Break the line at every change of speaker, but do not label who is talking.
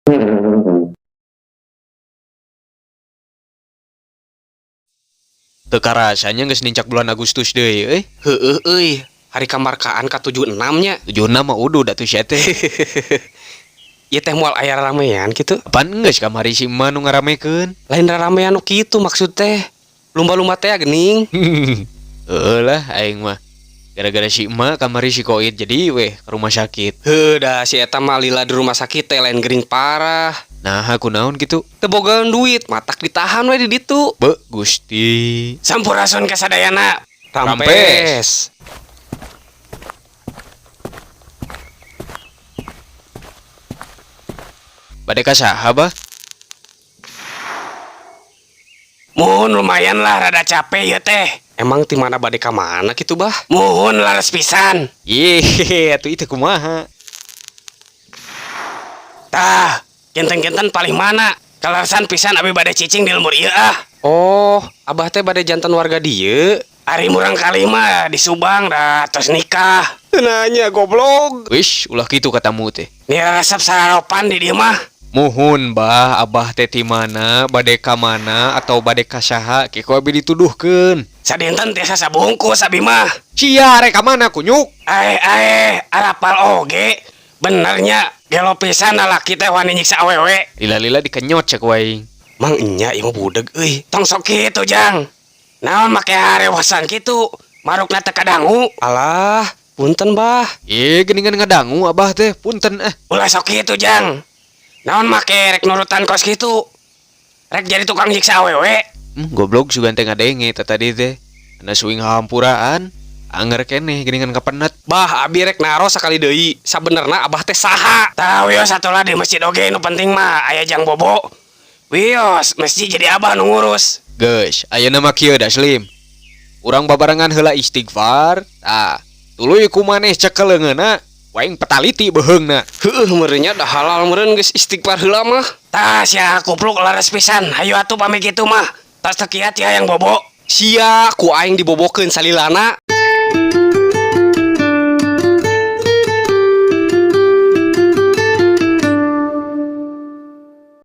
Teka rasanya geus nincak bulan Agustus deui
Heueuh euy, hari kamarkaan ka-76 nya.
76 mah udah atuh sia teh.
Ieu teh moal aya ramean kitu.
Apaan geus kamari si Eman nu ngaramekeun?
Lain ramean nu kitu maksud teh. Lumba-lumba teh geuning.
Heueuh lah aing mah. Gara-gara si emak kamari si Koit jadi weh ke rumah sakit.
Heuh dah si eta mah lila di rumah sakit teh lain gering parah.
Nah, aku naon gitu.
Teu bogaan duit, matak ditahan we di ditu.
Be Gusti.
Sampurasun ka sadayana.
Rampes.
Rampes.
Bade ka saha bah?
Muhun lumayan lah rada capek ya teh. Emang ti mana bade ka mana kitu bah? Muhun laras pisan.
Ye, atuh itu kumaha?
Tah, genten-genten paling mana? Kalarasan pisan abi bade cicing di lemur ieu ah. Oh, abah teh bade jantan warga dieu. Ari murang kali mah di Subang dah tos nikah. Nanya goblok.
Wish, ulah kitu katamu teh.
Nih resep sarapan di dieu mah.
Muhun bah, abah teh ti mana, bade ka mana atau bade ka saha ki ku abi dituduhkeun.
Sadinten tiasa sabungkus abi mah.
Sia rek ka mana kunyuk?
Arapal oge. Benernya gelo pisan lalaki teh wani nyiksa awewe.
Lila-lila dikenyot cek waing.
Mang enya ieu budeg euy. Tong sok kitu jang. Naon make harewasan kitu? Marukna teu kadangu. Alah, punten bah.
Geuningan ngadangu abah teh, punten
Ulah sok kitu jang. Naon make rek nurutan kos kitu? Rek jadi tukang nyiksa awewe.
Goblok sugan teh ngadenge tadi teh. Ana suing hampuraan. Anger keneh geuningan kapenet.
Bah, abi rek naro sakali deui. Sabenerna abah teh saha? Tah wios atulah di masjid oge nu penting mah aya jang bobo. Wios, mesti jadi abah nu ngurus.
Geus, ayeuna mah kieu da Slim. Urang babarengan heula istighfar. Tah, tuluy ku maneh cekel leungeunna. Waing petaliti beheungna.
Heueuh meureunnya dah halal meureun geus istighfar heula mah. Tah sia kupluk laras pisan. Hayu atuh pami kitu mah. Tas teu kiat ya yang bobo. Sia ku aing dibobokeun salilana.